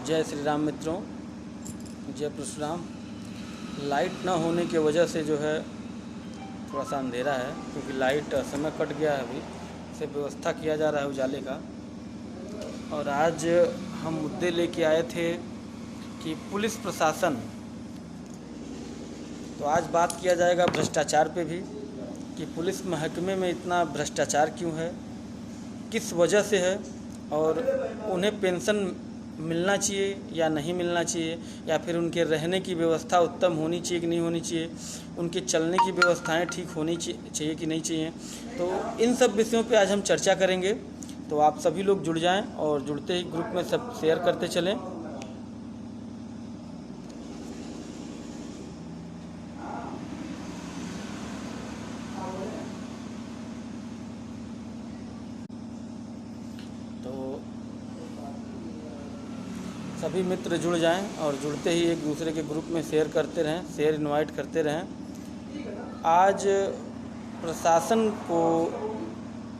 जय श्री राम मित्रों, जय परशुराम। लाइट ना होने की वजह से जो है थोड़ा सा अंधेरा है, क्योंकि लाइट समय कट गया है। अभी से व्यवस्था किया जा रहा है उजाले का। और आज हम मुद्दे लेके आए थे कि पुलिस प्रशासन, तो आज बात किया जाएगा भ्रष्टाचार पे भी कि पुलिस महकमे में इतना भ्रष्टाचार क्यों है, किस वजह से है, और उन्हें पेंशन मिलना चाहिए या नहीं मिलना चाहिए, या फिर उनके रहने की व्यवस्था उत्तम होनी चाहिए कि नहीं होनी चाहिए, उनके चलने की व्यवस्थाएं ठीक होनी चाहिए कि नहीं चाहिए। तो इन सब विषयों पे आज हम चर्चा करेंगे। तो आप सभी लोग जुड़ जाएं और जुड़ते ही ग्रुप में सब शेयर करते चलें। तो सभी मित्र जुड़ जाएं और जुड़ते ही एक दूसरे के ग्रुप में शेयर करते रहें, शेयर इनवाइट करते रहें। आज प्रशासन को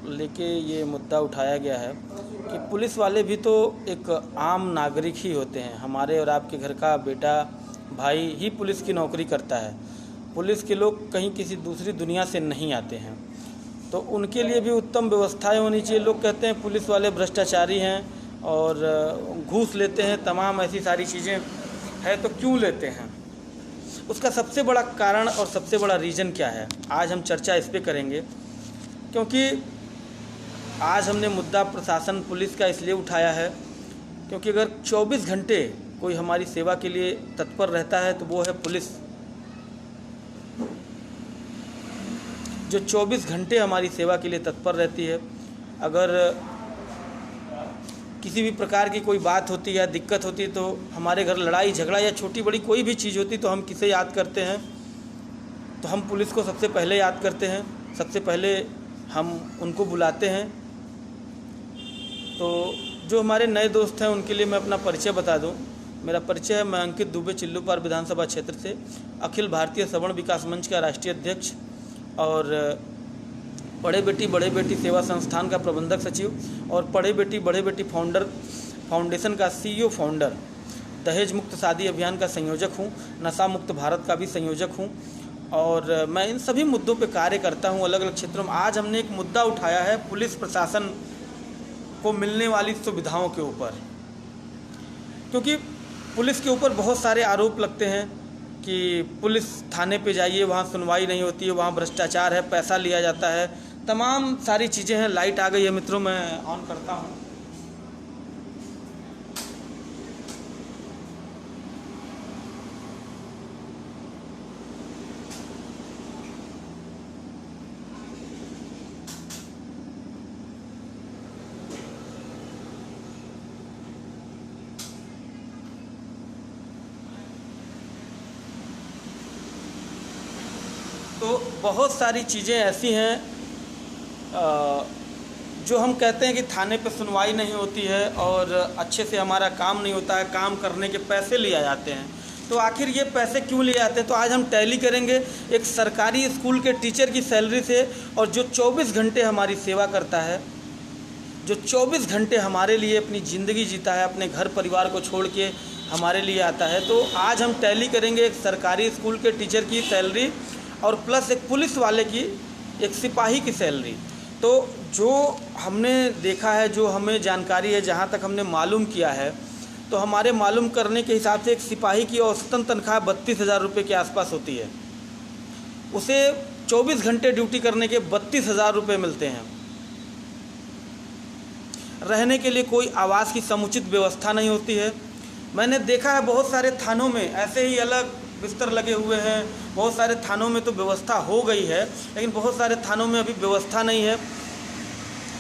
लेके ये मुद्दा उठाया गया है कि पुलिस वाले भी तो एक आम नागरिक ही होते हैं। हमारे और आपके घर का बेटा भाई ही पुलिस की नौकरी करता है। पुलिस के लोग कहीं किसी दूसरी दुनिया से नहीं आते हैं, तो उनके लिए भी उत्तम व्यवस्थाएं होनी चाहिए। लोग कहते हैं पुलिस वाले भ्रष्टाचारी हैं और घूस लेते हैं, तमाम ऐसी सारी चीज़ें हैं, तो क्यों लेते हैं, उसका सबसे बड़ा कारण और सबसे बड़ा रीज़न क्या है, आज हम चर्चा इस पे करेंगे। क्योंकि आज हमने मुद्दा प्रशासन पुलिस का इसलिए उठाया है क्योंकि अगर 24 घंटे कोई हमारी सेवा के लिए तत्पर रहता है तो वो है पुलिस। जो 24 घंटे हमारी सेवा के लिए तत्पर रहती है। अगर किसी भी प्रकार की कोई बात होती है, दिक्कत होती है, तो हमारे घर लड़ाई झगड़ा या छोटी बड़ी कोई भी चीज़ होती तो हम किसे याद करते हैं? तो हम पुलिस को सबसे पहले याद करते हैं, सबसे पहले हम उनको बुलाते हैं। तो जो हमारे नए दोस्त हैं उनके लिए मैं अपना परिचय बता दूं। मेरा परिचय है, मैं अंकित दुबे, चिल्लूपार विधानसभा क्षेत्र से अखिल भारतीय सवर्ण विकास मंच का राष्ट्रीय अध्यक्ष और बड़े बेटी सेवा संस्थान का प्रबंधक सचिव और बड़े बेटी फाउंडेशन का CEO फाउंडर, दहेज मुक्त शादी अभियान का संयोजक हूँ, नशा मुक्त भारत का भी संयोजक हूँ। और मैं इन सभी मुद्दों पे कार्य करता हूँ अलग अलग क्षेत्रों में। आज हमने एक मुद्दा उठाया है पुलिस प्रशासन को मिलने वाली सुविधाओं के ऊपर, क्योंकि पुलिस के ऊपर बहुत सारे आरोप लगते हैं कि पुलिस थाने पे जाइए, वहाँ सुनवाई नहीं होती है, वहाँ भ्रष्टाचार है, पैसा लिया जाता है, तमाम सारी चीज़ें हैं। लाइट आ गई है मित्रों, मैं ऑन करता हूँ। तो बहुत सारी चीज़ें ऐसी हैं जो हम कहते हैं कि थाने पे सुनवाई नहीं होती है और अच्छे से हमारा काम नहीं होता है, काम करने के पैसे लिए जाते हैं। तो आखिर ये पैसे क्यों लिए जाते हैं? तो आज हम टैली करेंगे एक सरकारी स्कूल के टीचर की सैलरी से, और जो 24 घंटे हमारी सेवा करता है, जो 24 घंटे हमारे लिए अपनी ज़िंदगी जीता है, अपने घर परिवार को छोड़ के हमारे लिए आता है। तो आज हम टैली करेंगे एक सरकारी स्कूल के टीचर की सैलरी और प्लस एक पुलिस वाले की, एक सिपाही की सैलरी। तो जो हमने देखा है, जो हमें जानकारी है, जहाँ तक हमने मालूम किया है, तो हमारे मालूम करने के हिसाब से एक सिपाही की औसतन तनख्वाह 32,000 रुपये के आसपास होती है। उसे 24 घंटे ड्यूटी करने के 32,000 रुपये मिलते हैं। रहने के लिए कोई आवास की समुचित व्यवस्था नहीं होती है। मैंने देखा है बहुत सारे थानों में ऐसे ही अलग बिस्तर लगे हुए हैं। बहुत सारे थानों में तो व्यवस्था हो गई है, लेकिन बहुत सारे थानों में अभी व्यवस्था नहीं है।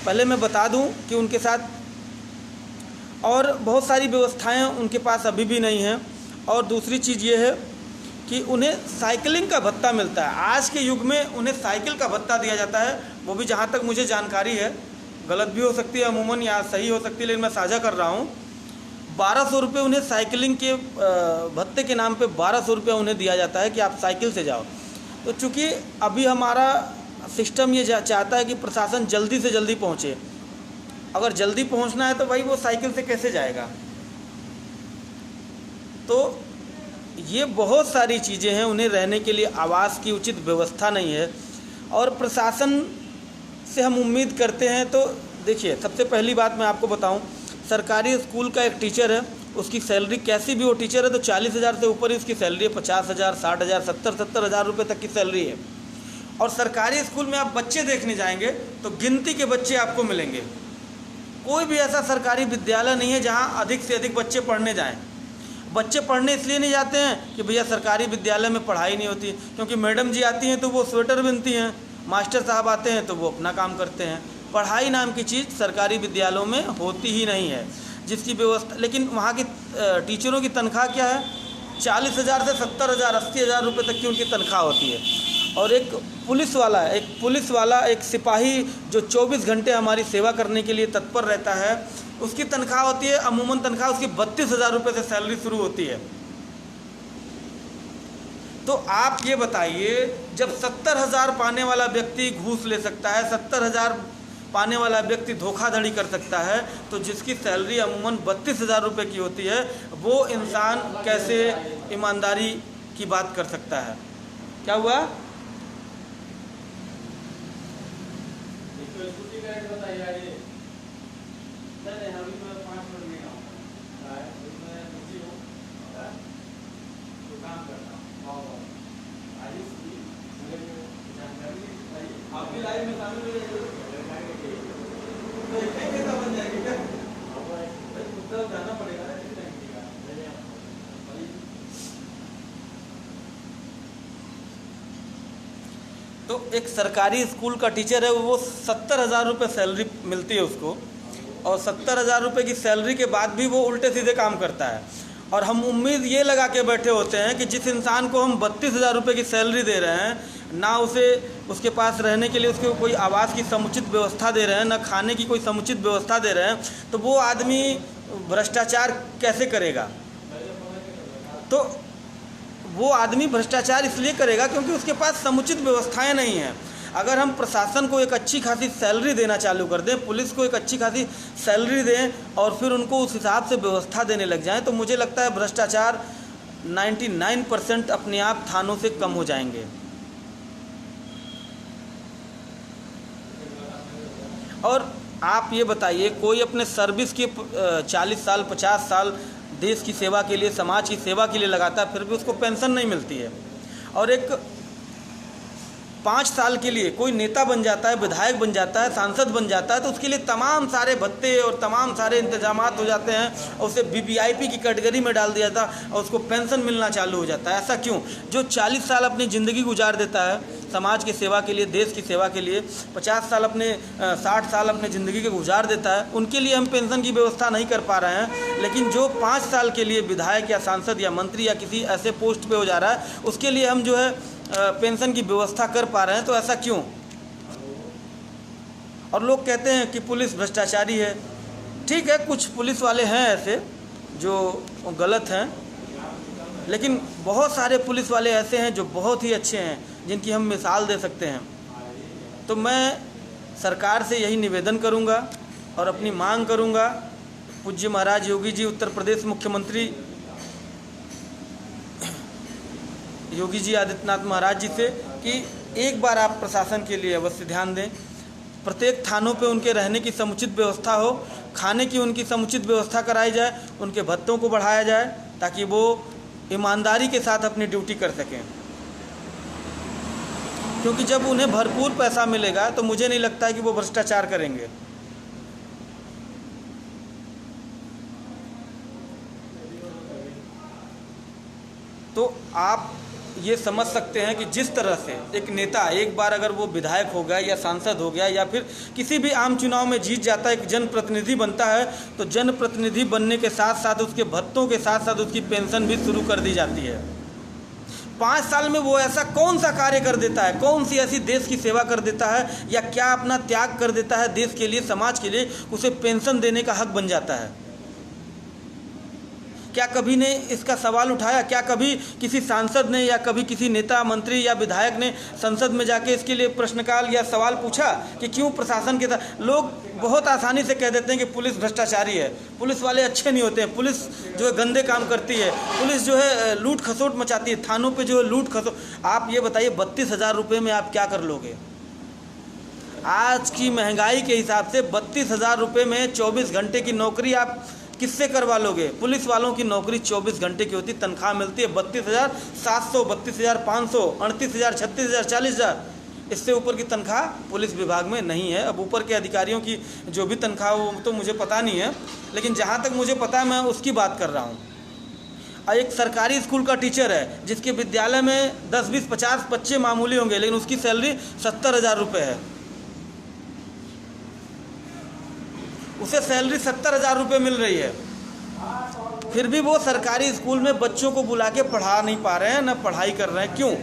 पहले मैं बता दूं कि उनके साथ और बहुत सारी व्यवस्थाएं उनके पास अभी भी नहीं हैं। और दूसरी चीज़ ये है कि उन्हें साइकिलिंग का भत्ता मिलता है। आज के युग में उन्हें साइकिल का भत्ता दिया जाता है। वो भी जहाँ तक मुझे जानकारी है, गलत भी हो सकती है अमूमन, या सही हो सकती है, लेकिन मैं साझा कर रहा हूँ। 1200 रुपये उन्हें साइकिलिंग के भत्ते के नाम पे 1200 रुपये उन्हें दिया जाता है कि आप साइकिल से जाओ। तो चूँकि अभी हमारा सिस्टम ये चाहता है कि प्रशासन जल्दी से जल्दी पहुँचे। अगर जल्दी पहुँचना है तो भाई वो साइकिल से कैसे जाएगा? तो ये बहुत सारी चीज़ें हैं, उन्हें रहने के लिए आवास की उचित व्यवस्था नहीं है। और प्रशासन से हम उम्मीद करते हैं, तो देखिए सबसे पहली बात मैं आपको बताऊं, सरकारी स्कूल का एक टीचर है, उसकी सैलरी कैसी भी हो, टीचर है तो 40,000 से ऊपर ही उसकी सैलरी है, 50,000, 60,000, 70,000 रुपये तक की सैलरी है। और सरकारी स्कूल में आप बच्चे देखने जाएंगे तो गिनती के बच्चे आपको मिलेंगे। कोई भी ऐसा सरकारी विद्यालय नहीं है जहाँ अधिक से अधिक बच्चे पढ़ने जाएँ। बच्चे पढ़ने इसलिए नहीं जाते हैं कि भैया सरकारी विद्यालय में पढ़ाई नहीं होती, क्योंकि मैडम जी आती हैं तो वो स्वेटर बुनती हैं, मास्टर साहब आते हैं तो वो अपना काम करते हैं। पढ़ाई नाम की चीज़ सरकारी विद्यालयों में होती ही नहीं है, जिसकी व्यवस्था। लेकिन वहाँ की टीचरों की तनख्वाह क्या है, 40,000 से 70,000, 80,000 रुपये तक की उनकी तनख्वाह होती है। और एक पुलिस वाला, एक सिपाही जो 24 घंटे हमारी सेवा करने के लिए तत्पर रहता है, उसकी तनख्वाह होती है, अमूमन तनख्वाह उसकी 32,000 रुपये से सैलरी शुरू होती है। तो आप ये बताइए, जब 70,000 पाने वाला व्यक्ति घूस ले सकता है, 70,000 पाने वाला व्यक्ति धोखाधड़ी कर सकता है, तो जिसकी सैलरी अमूमन 32,000 रुपये की होती है, वो इंसान कैसे ईमानदारी की बात कर सकता है? क्या हुआ? आपकी लाइफ में शामिल हो जाएगी तो एक कैसा बन जाएगी क्या? जाना पड़ेगा ना। तो एक सरकारी स्कूल का टीचर है, वो 70,000 रुपये सैलरी मिलती है उसको, और 70,000 रुपये की सैलरी के बाद भी वो उल्टे सीधे काम करता है। और हम उम्मीद ये लगा के बैठे होते हैं कि जिस इंसान को हम 32,000 रुपये की सैलरी दे रहे हैं, ना उसे उसके पास रहने के लिए उसको कोई आवास की समुचित व्यवस्था दे रहे हैं, ना खाने की कोई समुचित व्यवस्था दे रहे हैं, तो वो आदमी भ्रष्टाचार कैसे करेगा? तो वो आदमी भ्रष्टाचार इसलिए करेगा क्योंकि उसके पास समुचित व्यवस्थाएं नहीं हैं। अगर हम प्रशासन को एक अच्छी खासी सैलरी देना चालू कर दें, पुलिस को एक अच्छी खासी सैलरी दें और फिर उनको उस हिसाब से व्यवस्था देने लग जाएं, तो मुझे लगता है भ्रष्टाचार 99% अपने आप थानों से कम हो जाएंगे। और आप ये बताइए, कोई अपने सर्विस के 40 साल 50 साल देश की सेवा के लिए, समाज की सेवा के लिए लगाता है, फिर भी उसको पेंशन नहीं मिलती है। और एक 5 साल के लिए कोई नेता बन जाता है, विधायक बन जाता है, सांसद बन जाता है, तो उसके लिए तमाम सारे भत्ते और तमाम सारे इंतजामात हो जाते हैं और उसे वीवीआईपी की कैटेगरी में डाल दिया जाता और उसको पेंशन मिलना चालू हो जाता है। ऐसा क्यों? जो 40 साल अपनी ज़िंदगी गुजार देता है समाज की सेवा के लिए, देश की सेवा के लिए, 50 साल 60 साल अपने ज़िंदगी के गुजार देता है, उनके लिए हम पेंशन की व्यवस्था नहीं कर पा रहे हैं। लेकिन जो 5 साल के लिए विधायक या सांसद या मंत्री या किसी ऐसे पोस्ट पे हो जा रहा है, उसके लिए हम जो है पेंशन की व्यवस्था कर पा रहे हैं। तो ऐसा क्यों? और लोग कहते हैं कि पुलिस भ्रष्टाचारी है। ठीक है, कुछ पुलिस वाले हैं ऐसे जो गलत हैं, लेकिन बहुत सारे पुलिस वाले ऐसे हैं जो बहुत ही अच्छे हैं, जिनकी हम मिसाल दे सकते हैं। तो मैं सरकार से यही निवेदन करूंगा और अपनी मांग करूंगा पूज्य महाराज योगी जी, उत्तर प्रदेश मुख्यमंत्री योगी जी आदित्यनाथ महाराज जी से कि एक बार आप प्रशासन के लिए अवश्य ध्यान दें। प्रत्येक थानों पे उनके रहने की समुचित व्यवस्था हो, खाने की उनकी समुचित व्यवस्था कराई जाए, उनके भत्तों को बढ़ाया जाए ताकि वो ईमानदारी के साथ अपनी ड्यूटी कर सकें। क्योंकि जब उन्हें भरपूर पैसा मिलेगा तो मुझे नहीं लगता है कि वो भ्रष्टाचार करेंगे। तो आप ये समझ सकते हैं कि जिस तरह से एक नेता एक बार अगर वो विधायक हो गया या सांसद हो गया या फिर किसी भी आम चुनाव में जीत जाता है, एक जनप्रतिनिधि बनता है, तो जनप्रतिनिधि बनने के साथ साथ उसके भत्तों के साथ साथ उसकी पेंशन भी शुरू कर दी जाती है। 5 साल में वो ऐसा कौन सा कार्य कर देता है, कौन सी ऐसी देश की सेवा कर देता है या क्या अपना त्याग कर देता है देश के लिए, समाज के लिए, उसे पेंशन देने का हक बन जाता है। क्या कभी ने इसका सवाल उठाया? क्या कभी किसी सांसद ने या कभी किसी नेता, मंत्री या विधायक ने संसद में जाके इसके लिए प्रश्नकाल या सवाल पूछा कि क्यों प्रशासन के साथ? लोग बहुत आसानी से कह देते हैं कि पुलिस भ्रष्टाचारी है, पुलिस वाले अच्छे नहीं होते हैं, पुलिस जो है गंदे काम करती है, पुलिस जो है लूट खसोट मचाती है, थानों पे जो है लूट खसोट। आप ये बताइए 32,000 रुपये में आप क्या कर लोगे? आज की महंगाई के हिसाब से 32,000 रुपये में 24 घंटे की नौकरी आप किससे करवा लोगे? पुलिस वालों की नौकरी 24 घंटे की होती, तनख्वाह मिलती है 32,700, 32,500, 38,000, 36,000, 40,000। इससे ऊपर की तनख्वाह पुलिस विभाग में नहीं है। अब ऊपर के अधिकारियों की जो भी तनख्वाह हो तो मुझे पता नहीं है, लेकिन जहाँ तक मुझे पता है मैं उसकी बात कर रहा हूँ। एक सरकारी स्कूल का टीचर है जिसके विद्यालय में 10, 20, 50 बच्चे मामूली होंगे, लेकिन उसकी सैलरी 70,000 रुपये है। उसे सैलरी 70,000 रुपये मिल रही है, फिर भी वो सरकारी स्कूल में बच्चों को बुला के पढ़ा नहीं पा रहे हैं, न पढ़ाई कर रहे हैं। क्यों?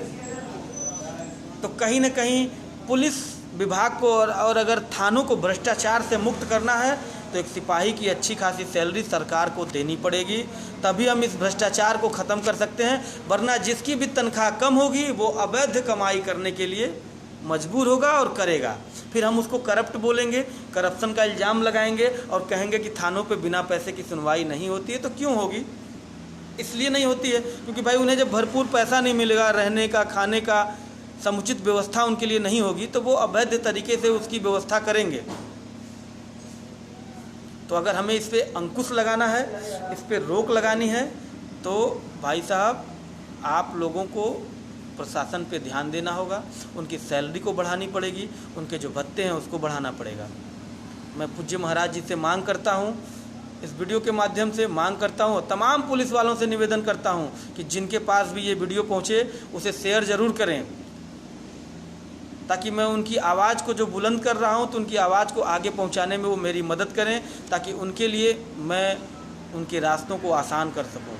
तो कहीं ना कहीं पुलिस विभाग को और अगर थानों को भ्रष्टाचार से मुक्त करना है तो एक सिपाही की अच्छी खासी सैलरी सरकार को देनी पड़ेगी, तभी हम इस भ्रष्टाचार को ख़त्म कर सकते हैं। वरना जिसकी भी तनख्वाह कम होगी वो अवैध कमाई करने के लिए मजबूर होगा और करेगा। फिर हम उसको करप्ट बोलेंगे, करप्शन का इल्ज़ाम लगाएंगे और कहेंगे कि थानों पे बिना पैसे की सुनवाई नहीं होती है। तो क्यों होगी? इसलिए नहीं होती है क्योंकि भाई उन्हें जब भरपूर पैसा नहीं मिलेगा, रहने का, खाने का समुचित व्यवस्था उनके लिए नहीं होगी, तो वो अवैध तरीके से उसकी व्यवस्था करेंगे। तो अगर हमें इस पर अंकुश लगाना है, इस पर रोक लगानी है, तो भाई साहब आप लोगों को प्रशासन पे ध्यान देना होगा, उनकी सैलरी को बढ़ानी पड़ेगी, उनके जो भत्ते हैं उसको बढ़ाना पड़ेगा। मैं पूज्य महाराज जी से मांग करता हूँ, इस वीडियो के माध्यम से मांग करता हूँ, तमाम पुलिस वालों से निवेदन करता हूँ कि जिनके पास भी ये वीडियो पहुँचे उसे शेयर ज़रूर करें, ताकि मैं उनकी आवाज़ को जो बुलंद कर रहा हूँ तो उनकी आवाज़ को आगे पहुँचाने में वो मेरी मदद करें, ताकि उनके लिए मैं उनके रास्तों को आसान कर सकूँ,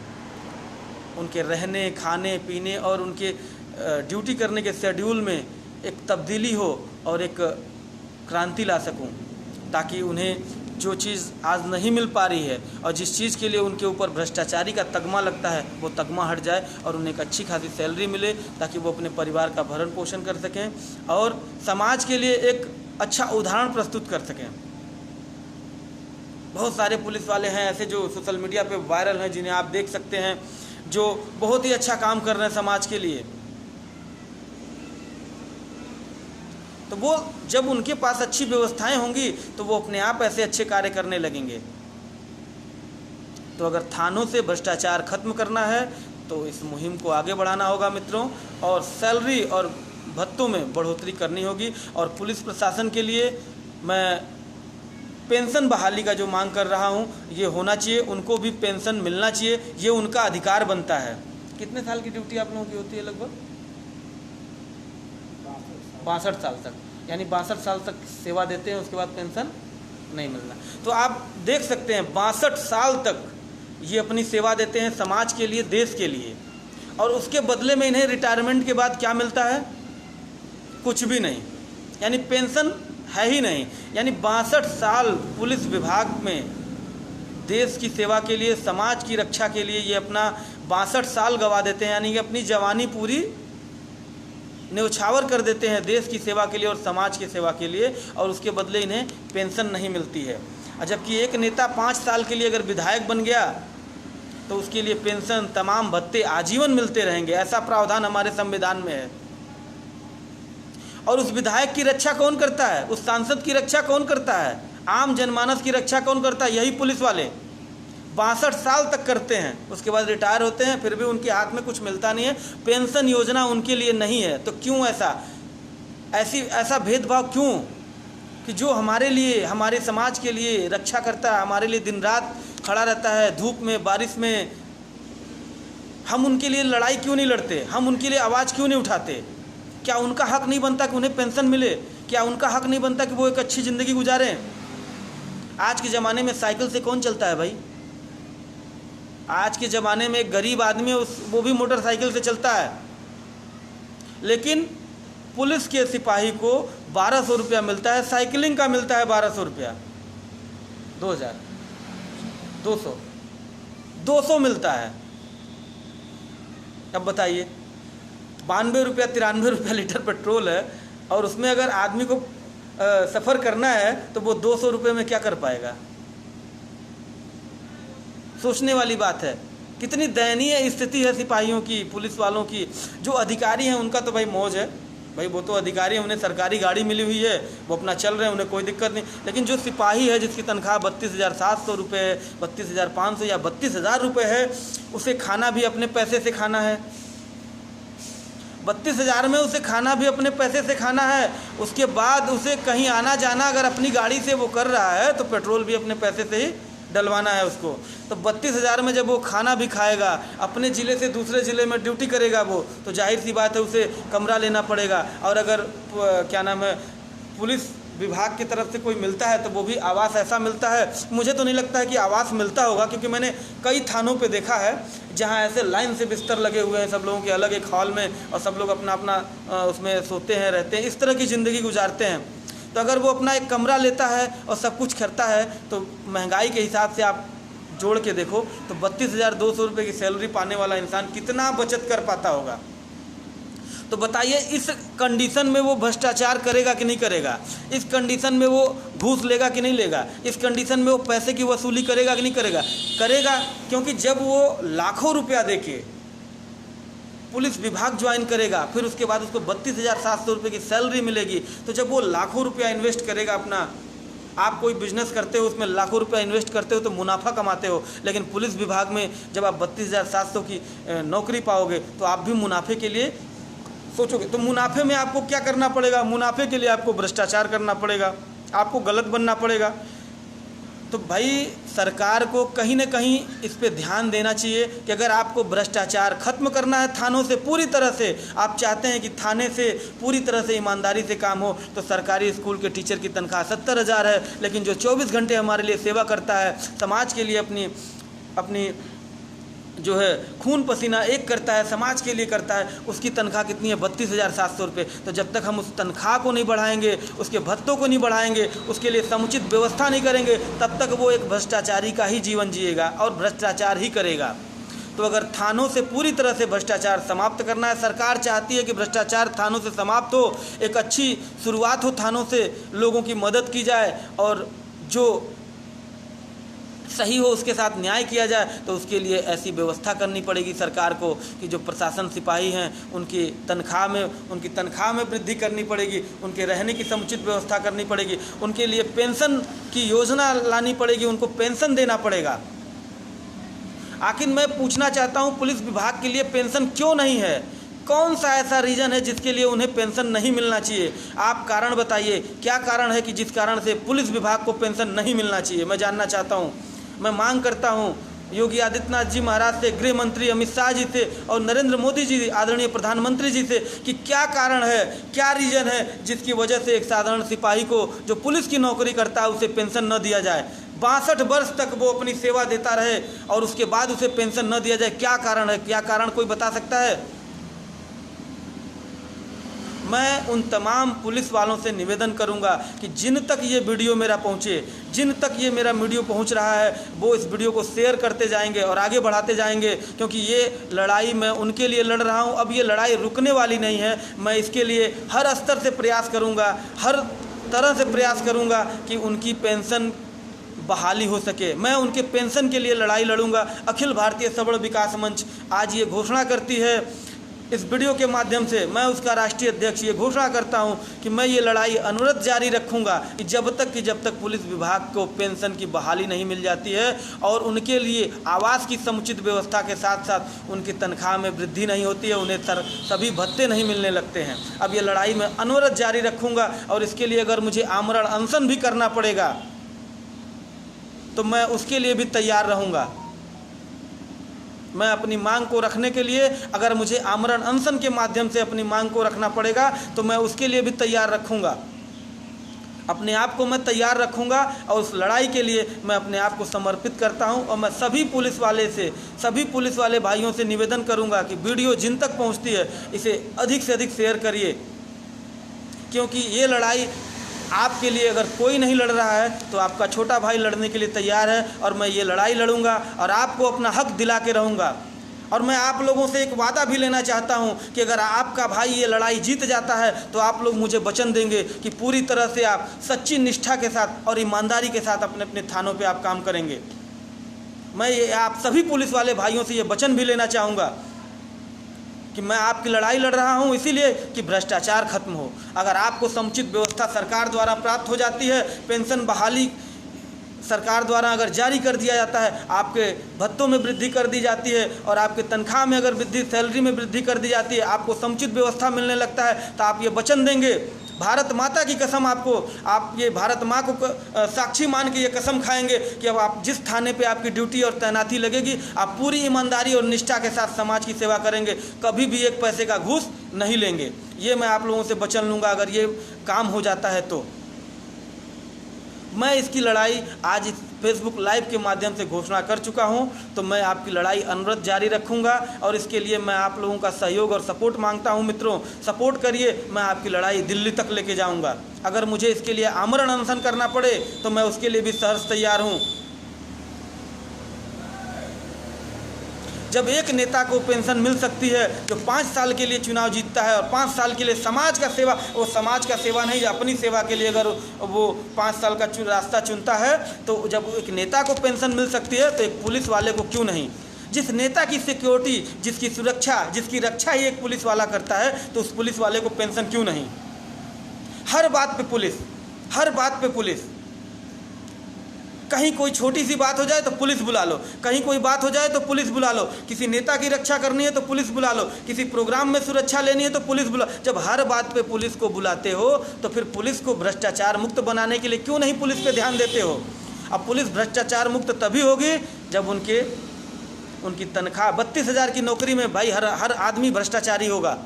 उनके रहने, खाने, पीने और उनके ड्यूटी करने के शेड्यूल में एक तब्दीली हो और एक क्रांति ला सकूं, ताकि उन्हें जो चीज़ आज नहीं मिल पा रही है और जिस चीज़ के लिए उनके ऊपर भ्रष्टाचारी का तगमा लगता है वो तगमा हट जाए और उन्हें एक अच्छी खासी सैलरी मिले, ताकि वो अपने परिवार का भरण पोषण कर सकें और समाज के लिए एक अच्छा उदाहरण प्रस्तुत कर सकें। बहुत सारे पुलिस वाले हैं ऐसे जो सोशल मीडिया पे वायरल हैं, जिन्हें आप देख सकते हैं, जो बहुत ही अच्छा काम कर रहे हैं समाज के लिए। तो वो जब उनके पास अच्छी व्यवस्थाएं होंगी तो वो अपने आप ऐसे अच्छे कार्य करने लगेंगे। तो अगर थानों से भ्रष्टाचार खत्म करना है तो इस मुहिम को आगे बढ़ाना होगा मित्रों, और सैलरी और भत्तों में बढ़ोतरी करनी होगी। और पुलिस प्रशासन के लिए मैं पेंशन बहाली का जो मांग कर रहा हूँ ये होना चाहिए, उनको भी पेंशन मिलना चाहिए, ये उनका अधिकार बनता है। कितने साल की ड्यूटी आप लोगों की होती है? लगभग 62 साल तक, यानी 62 साल तक सेवा देते हैं, उसके बाद पेंशन नहीं मिलना। तो आप देख सकते हैं 62 साल तक ये अपनी सेवा देते हैं समाज के लिए, देश के लिए, और उसके बदले में इन्हें रिटायरमेंट के बाद क्या मिलता है? कुछ भी नहीं, यानी पेंशन है ही नहीं। यानी 62 साल पुलिस विभाग में देश की सेवा के लिए, समाज की रक्षा के लिए ये अपना 62 साल गवा देते हैं, यानी कि अपनी जवानी पूरी न्यौछावर कर देते हैं देश की सेवा के लिए और समाज की सेवा के लिए, और उसके बदले इन्हें पेंशन नहीं मिलती है। जबकि एक नेता 5 साल के लिए अगर विधायक बन गया तो उसके लिए पेंशन, तमाम भत्ते आजीवन मिलते रहेंगे। ऐसा प्रावधान हमारे संविधान में है। और उस विधायक की रक्षा कौन करता है? उस सांसद की रक्षा कौन करता है? आम जनमानस की रक्षा कौन करता है? यही पुलिस वाले 62 साल तक करते हैं, उसके बाद रिटायर होते हैं, फिर भी उनके हाथ में कुछ मिलता नहीं है। पेंशन योजना उनके लिए नहीं है। तो क्यों ऐसा भेदभाव क्यों? कि जो हमारे लिए, हमारे समाज के लिए रक्षा करता है, हमारे लिए दिन रात खड़ा रहता है, धूप में बारिश में, हम उनके लिए लड़ाई क्यों नहीं लड़ते? हम उनके लिए आवाज़ क्यों नहीं उठाते? क्या उनका हक नहीं बनता कि उन्हें पेंशन मिले? क्या उनका हक नहीं बनता कि वो एक अच्छी ज़िंदगी गुजारें? आज के ज़माने में साइकिल से कौन चलता है भाई? आज के ज़माने में एक गरीब आदमी है, वो भी मोटरसाइकिल से चलता है, लेकिन पुलिस के सिपाही को 1200 रुपया मिलता है, साइकिलिंग का मिलता है 1200 रुपया, 2200 200 मिलता है। अब बताइए, 92 रुपया 93 रुपया लीटर पेट्रोल है, और उसमें अगर आदमी को सफ़र करना है तो वो 200 रुपये में क्या कर पाएगा? सोचने वाली बात है। कितनी दयनीय स्थिति है सिपाहियों की, पुलिस वालों की। जो अधिकारी हैं उनका तो भाई मौज है, भाई वो तो अधिकारी हैं, उन्हें सरकारी गाड़ी मिली हुई है, वो अपना चल रहे हैं, उन्हें कोई दिक्कत नहीं। लेकिन जो सिपाही है जिसकी तनख्वाह 32,700 रुपये, 32,500 या 32,000 रुपये है, उसे खाना भी अपने पैसे से खाना है। 32,000 में उसे खाना भी अपने पैसे से खाना है। उसके बाद उसे कहीं आना जाना अगर अपनी गाड़ी से वो कर रहा है तो पेट्रोल भी अपने पैसे से ही डलवाना है उसको। तो 32,000 में जब वो खाना भी खाएगा, अपने ज़िले से दूसरे ज़िले में ड्यूटी करेगा वो, तो जाहिर सी बात है उसे कमरा लेना पड़ेगा। और अगर क्या नाम है, पुलिस विभाग की तरफ से कोई मिलता है तो वो भी आवास ऐसा मिलता है। मुझे तो नहीं लगता है कि आवास मिलता होगा, क्योंकि मैंने कई थानों पे देखा है जहाँ ऐसे लाइन से बिस्तर लगे हुए हैं सब लोगों के, अलग एक हॉल में, और सब लोग अपना अपना उसमें सोते हैं, रहते हैं, इस तरह की ज़िंदगी गुजारते हैं। तो अगर वो अपना एक कमरा लेता है और सब कुछ करता है तो महंगाई के हिसाब से आप जोड़ के देखो तो 32,200 रुपये की सैलरी पाने वाला इंसान कितना बचत कर पाता होगा। तो बताइए, इस कंडीशन में वो भ्रष्टाचार करेगा कि नहीं करेगा? इस कंडीशन में वो घूस लेगा कि नहीं लेगा? इस कंडीशन में वो पैसे की वसूली करेगा कि नहीं करेगा? करेगा, क्योंकि जब वो लाखों रुपया देके पुलिस विभाग ज्वाइन करेगा, फिर उसके बाद उसको 32,700 रुपये की सैलरी मिलेगी। तो जब वो लाखों रुपया इन्वेस्ट करेगा अपना, आप कोई बिजनेस करते हो उसमें लाखों रुपया इन्वेस्ट करते हो तो मुनाफा कमाते हो, लेकिन पुलिस विभाग में जब आप 32,700 की नौकरी पाओगे तो आप भी मुनाफे के लिए सोचोगे। तो मुनाफे में आपको क्या करना पड़ेगा? मुनाफे के लिए आपको भ्रष्टाचार करना पड़ेगा, आपको गलत बनना पड़ेगा। तो भाई सरकार को कहीं ना कहीं इस पे ध्यान देना चाहिए कि अगर आपको भ्रष्टाचार खत्म करना है थानों से पूरी तरह से, आप चाहते हैं कि थाने से पूरी तरह से ईमानदारी से काम हो, तो सरकारी स्कूल के टीचर की तनख्वाह 70,000 है, लेकिन जो 24 घंटे हमारे लिए सेवा करता है, समाज के लिए अपनी जो है खून पसीना एक करता है, समाज के लिए करता है, उसकी तनख्वाह कितनी है? 32,700 रुपये। तो जब तक हम उस तनख्वाह को नहीं बढ़ाएंगे, उसके भत्तों को नहीं बढ़ाएंगे, उसके लिए समुचित व्यवस्था नहीं करेंगे, तब तक वो एक भ्रष्टाचारी का ही जीवन जिएगा और भ्रष्टाचार ही करेगा। तो अगर थानों से पूरी तरह से भ्रष्टाचार समाप्त करना है, सरकार चाहती है कि भ्रष्टाचार थानों से समाप्त हो, एक अच्छी शुरुआत हो, थानों से लोगों की मदद की जाए और जो सही हो उसके साथ न्याय किया जाए, तो उसके लिए ऐसी व्यवस्था करनी पड़ेगी सरकार को कि जो प्रशासन सिपाही हैं उनकी तनख्वाह में वृद्धि करनी पड़ेगी, उनके रहने की समुचित व्यवस्था करनी पड़ेगी, उनके लिए पेंशन की योजना लानी पड़ेगी, उनको पेंशन देना पड़ेगा। आखिर मैं पूछना चाहता हूँ, पुलिस विभाग के लिए पेंशन क्यों नहीं है? कौन सा ऐसा रीज़न है जिसके लिए उन्हें पेंशन नहीं मिलना चाहिए? आप कारण बताइए, क्या कारण है कि जिस कारण से पुलिस विभाग को पेंशन नहीं मिलना चाहिए? मैं जानना चाहता हूँ। मैं मांग करता हूँ योगी आदित्यनाथ जी महाराज से, गृह मंत्री अमित शाह जी से और नरेंद्र मोदी जी आदरणीय प्रधानमंत्री जी से कि क्या कारण है, क्या रीज़न है जिसकी वजह से एक साधारण सिपाही को जो पुलिस की नौकरी करता है उसे पेंशन न दिया जाए। 62 वर्ष तक वो अपनी सेवा देता रहे और उसके बाद उसे पेंशन न दिया जाए। क्या कारण है? क्या कारण कोई बता सकता है? मैं उन तमाम पुलिस वालों से निवेदन करूंगा कि जिन तक ये वीडियो मेरा पहुँचे, जिन तक ये मेरा वीडियो पहुंच रहा है, वो इस वीडियो को शेयर करते जाएंगे और आगे बढ़ाते जाएंगे, क्योंकि ये लड़ाई मैं उनके लिए लड़ रहा हूं। अब ये लड़ाई रुकने वाली नहीं है। मैं इसके लिए हर स्तर से प्रयास करूंगा, हर तरह से प्रयास करूंगा कि उनकी पेंशन बहाली हो सके। मैं उनके पेंशन के लिए लड़ाई लड़ूंगा। अखिल भारतीय सबल विकास मंच आज ये घोषणा करती है, इस वीडियो के माध्यम से मैं उसका राष्ट्रीय अध्यक्ष ये घोषणा करता हूं कि मैं ये लड़ाई अनवरत जारी रखूंगा कि जब तक पुलिस विभाग को पेंशन की बहाली नहीं मिल जाती है और उनके लिए आवास की समुचित व्यवस्था के साथ साथ उनकी तनख्वाह में वृद्धि नहीं होती है, उन्हें सभी भत्ते नहीं मिलने लगते हैं। अब ये लड़ाई मैं अनवरत जारी रखूँगा और इसके लिए अगर मुझे आमरण अनशन भी करना पड़ेगा तो मैं उसके लिए भी तैयार रहूँगा। मैं अपनी मांग को रखने के लिए अगर मुझे आमरण अनशन के माध्यम से अपनी मांग को रखना पड़ेगा तो मैं उसके लिए भी तैयार रखूँगा। अपने आप को मैं तैयार रखूँगा और उस लड़ाई के लिए मैं अपने आप को समर्पित करता हूँ। और मैं सभी पुलिस वाले भाइयों से निवेदन करूँगा कि वीडियो जिन तक पहुँचती है इसे अधिक से अधिक शेयर करिए, क्योंकि ये लड़ाई आपके लिए अगर कोई नहीं लड़ रहा है तो आपका छोटा भाई लड़ने के लिए तैयार है, और मैं ये लड़ाई लड़ूंगा और आपको अपना हक दिला के रहूँगा। और मैं आप लोगों से एक वादा भी लेना चाहता हूं कि अगर आपका भाई ये लड़ाई जीत जाता है तो आप लोग मुझे वचन देंगे कि पूरी तरह से आप सच्ची निष्ठा के साथ और ईमानदारी के साथ अपने अपने थानों पे आप काम करेंगे। मैं ये आप सभी पुलिस वाले भाइयों से ये वचन भी लेना चाहूँगा कि मैं आपकी लड़ाई लड़ रहा हूं इसीलिए कि भ्रष्टाचार खत्म हो। अगर आपको समुचित व्यवस्था सरकार द्वारा प्राप्त हो जाती है, पेंशन बहाली सरकार द्वारा अगर जारी कर दिया जाता है, आपके भत्तों में वृद्धि कर दी जाती है और आपके तनख्वाह में अगर वृद्धि, सैलरी में वृद्धि कर दी जाती है, आपको समुचित व्यवस्था मिलने लगता है, तो आप ये वचन देंगे, भारत माता की कसम, आप ये भारत माँ को साक्षी मान के ये कसम खाएंगे कि अब आप जिस थाने पे आपकी ड्यूटी और तैनाती लगेगी, आप पूरी ईमानदारी और निष्ठा के साथ समाज की सेवा करेंगे, कभी भी एक पैसे का घूस नहीं लेंगे। ये मैं आप लोगों से वचन लूँगा अगर ये काम हो जाता है तो। मैं इसकी लड़ाई आज इस फेसबुक लाइव के माध्यम से घोषणा कर चुका हूं, तो मैं आपकी लड़ाई अनवरत जारी रखूंगा और इसके लिए मैं आप लोगों का सहयोग और सपोर्ट मांगता हूं। मित्रों, सपोर्ट करिए, मैं आपकी लड़ाई दिल्ली तक लेके जाऊंगा। अगर मुझे इसके लिए आमरण अनशन करना पड़े तो मैं उसके लिए भी सहर्ष तैयार हूं। जब एक नेता को पेंशन मिल सकती है जो 5 साल के लिए चुनाव जीतता है और 5 साल के लिए समाज का सेवा, वो समाज का सेवा नहीं, अपनी सेवा के लिए अगर वो 5 साल का रास्ता चुनता है, तो जब एक नेता को पेंशन मिल सकती है तो एक पुलिस वाले को क्यों नहीं? जिस नेता की सिक्योरिटी, जिसकी सुरक्षा, जिसकी रक्षा ही एक पुलिस वाला करता है, तो उस पुलिस वाले को पेंशन क्यों नहीं? हर बात पे पुलिस, हर बात पे पुलिस। कहीं कोई छोटी सी बात हो जाए तो पुलिस बुला लो, कहीं कोई बात हो जाए तो पुलिस बुला लो, किसी नेता की रक्षा करनी है तो पुलिस बुला लो, किसी प्रोग्राम में सुरक्षा लेनी है तो पुलिस बुला। जब हर बात पे पुलिस को बुलाते हो तो फिर पुलिस को भ्रष्टाचार मुक्त बनाने के लिए क्यों नहीं पुलिस पे ध्यान देते हो? अब पुलिस भ्रष्टाचार मुक्त तभी होगी जब उनकी तनख्वाह 32,000 की नौकरी में भाई हर आदमी भ्रष्टाचारी होगा।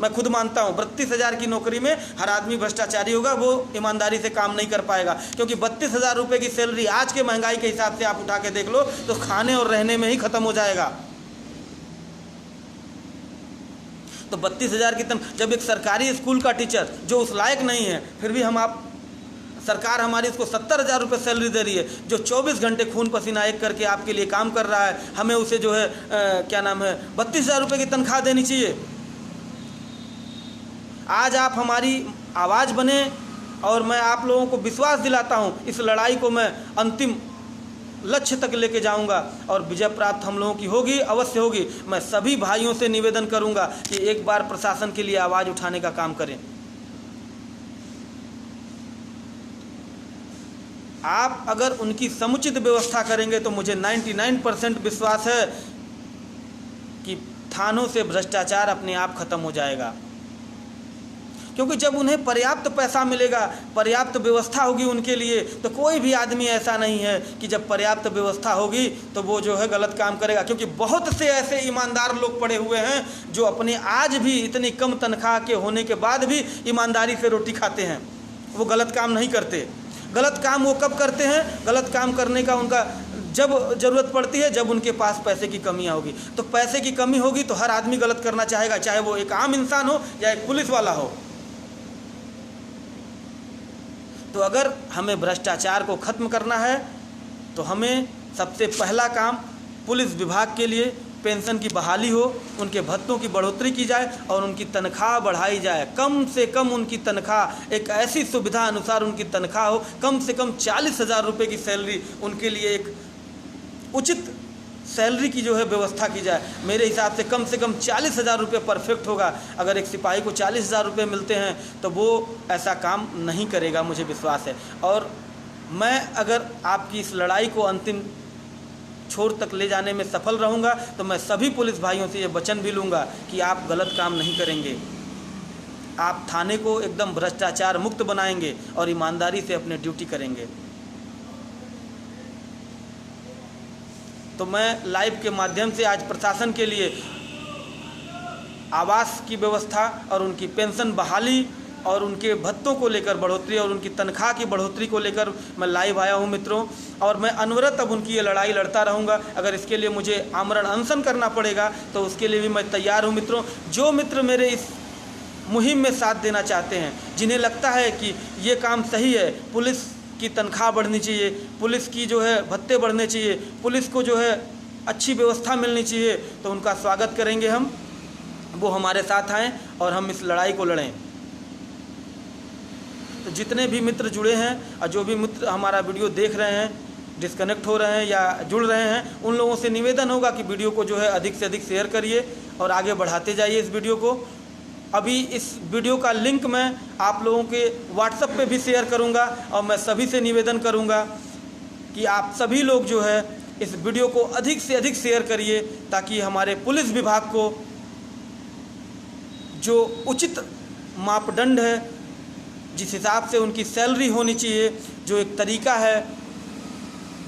मैं खुद मानता हूँ 32,000 की नौकरी में हर आदमी भ्रष्टाचारी होगा, वो ईमानदारी से काम नहीं कर पाएगा, क्योंकि 32,000 रुपये की सैलरी आज के महंगाई के हिसाब से आप उठा के देख लो तो खाने और रहने में ही ख़त्म हो जाएगा। तो 32,000 की जब एक सरकारी स्कूल का टीचर जो उस लायक नहीं है, फिर भी सरकार हमारी उसको 70,000 रुपये सैलरी दे रही है, जो 24 घंटे खून पसीना एक करके आपके लिए काम कर रहा है, हमें उसे जो है 32,000 रुपये की तनख्वाह देनी चाहिए। आज आप हमारी आवाज़ बने और मैं आप लोगों को विश्वास दिलाता हूं, इस लड़ाई को मैं अंतिम लक्ष्य तक लेके जाऊंगा और विजय प्राप्त हम लोगों की होगी, अवश्य होगी। मैं सभी भाइयों से निवेदन करूंगा कि एक बार प्रशासन के लिए आवाज़ उठाने का काम करें। आप अगर उनकी समुचित व्यवस्था करेंगे तो मुझे 99% विश्वास है कि थानों से भ्रष्टाचार अपने आप खत्म हो जाएगा, क्योंकि जब उन्हें पर्याप्त पैसा मिलेगा, पर्याप्त व्यवस्था होगी उनके लिए, तो कोई भी आदमी ऐसा नहीं है कि जब पर्याप्त व्यवस्था होगी तो वो जो है गलत काम करेगा। क्योंकि बहुत से ऐसे ईमानदार लोग पड़े हुए हैं जो अपने आज भी इतनी कम तनख्वाह के होने के बाद भी ईमानदारी से रोटी खाते हैं, वो गलत काम नहीं करते। गलत काम वो कब करते हैं? गलत काम करने का उनका जब ज़रूरत पड़ती है, जब उनके पास पैसे की कमियाँ होगी। तो पैसे की कमी होगी तो हर आदमी गलत करना चाहेगा, चाहे वो एक आम इंसान हो या एक पुलिस वाला हो। तो अगर हमें भ्रष्टाचार को ख़त्म करना है तो हमें सबसे पहला काम पुलिस विभाग के लिए पेंशन की बहाली हो, उनके भत्तों की बढ़ोतरी की जाए और उनकी तनख्वाह बढ़ाई जाए। कम से कम उनकी तनख्वाह, एक ऐसी सुविधा अनुसार उनकी तनख्वाह हो, कम से कम 40,000 रुपये की सैलरी, उनके लिए एक उचित सैलरी की जो है व्यवस्था की जाए। मेरे हिसाब से कम 40,000 रुपये परफेक्ट होगा। अगर एक सिपाही को 40,000 रुपये मिलते हैं तो वो ऐसा काम नहीं करेगा, मुझे विश्वास है। और मैं अगर आपकी इस लड़ाई को अंतिम छोर तक ले जाने में सफल रहूँगा तो मैं सभी पुलिस भाइयों से ये वचन भी लूँगा कि आप गलत काम नहीं करेंगे, आप थाने को एकदम भ्रष्टाचार मुक्त बनाएंगे और ईमानदारी से अपने ड्यूटी करेंगे। तो मैं लाइव के माध्यम से आज प्रशासन के लिए आवास की व्यवस्था और उनकी पेंशन बहाली और उनके भत्तों को लेकर बढ़ोतरी और उनकी तनख्वाह की बढ़ोतरी को लेकर मैं लाइव आया हूं मित्रों, और मैं अनवरत अब उनकी ये लड़ाई लड़ता रहूंगा। अगर इसके लिए मुझे आमरण अनशन करना पड़ेगा तो उसके लिए भी मैं तैयार हूं मित्रों। जो मित्र मेरे इस मुहिम में साथ देना चाहते हैं, जिन्हें लगता है कि ये काम सही है, पुलिस की तनख्वाह बढ़नी चाहिए, पुलिस की जो है भत्ते बढ़ने चाहिए, पुलिस को जो है अच्छी व्यवस्था मिलनी चाहिए, तो उनका स्वागत करेंगे हम। वो हमारे साथ आएँ और हम इस लड़ाई को लड़ें। तो जितने भी मित्र जुड़े हैं और जो भी मित्र हमारा वीडियो देख रहे हैं, डिस्कनेक्ट हो रहे हैं या जुड़ रहे हैं, उन लोगों से निवेदन होगा कि वीडियो को जो है अधिक से अधिक शेयर करिए और आगे बढ़ाते जाइए इस वीडियो को। अभी इस वीडियो का लिंक मैं आप लोगों के व्हाट्सएप पे भी शेयर करूंगा और मैं सभी से निवेदन करूंगा कि आप सभी लोग जो है इस वीडियो को अधिक से अधिक शेयर करिए, ताकि हमारे पुलिस विभाग को जो उचित मापदंड है, जिस हिसाब से उनकी सैलरी होनी चाहिए, जो एक तरीका है,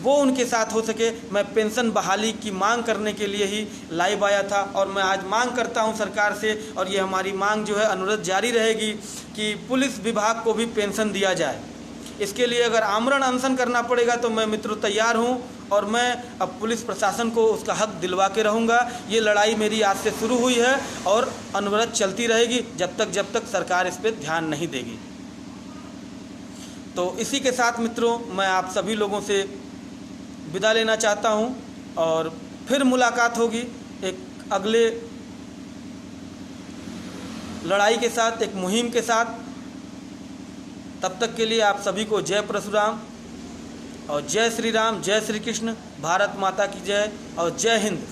वो उनके साथ हो सके। मैं पेंशन बहाली की मांग करने के लिए ही लाइव आया था और मैं आज मांग करता हूं सरकार से, और ये हमारी मांग जो है अनुरोध जारी रहेगी कि पुलिस विभाग को भी पेंशन दिया जाए। इसके लिए अगर आमरण अनशन करना पड़ेगा तो मैं मित्रों तैयार हूं, और मैं अब पुलिस प्रशासन को उसका हक दिलवा के रहूँगा। ये लड़ाई मेरी आज से शुरू हुई है और अनवरत चलती रहेगी जब तक सरकार इस पर ध्यान नहीं देगी। तो इसी के साथ मित्रों मैं आप सभी लोगों से विदा लेना चाहता हूं, और फिर मुलाकात होगी एक अगले लड़ाई के साथ, एक मुहिम के साथ। तब तक के लिए आप सभी को जय परशुराम और जय श्री राम, जय श्री कृष्ण, भारत माता की जय और जय हिंद।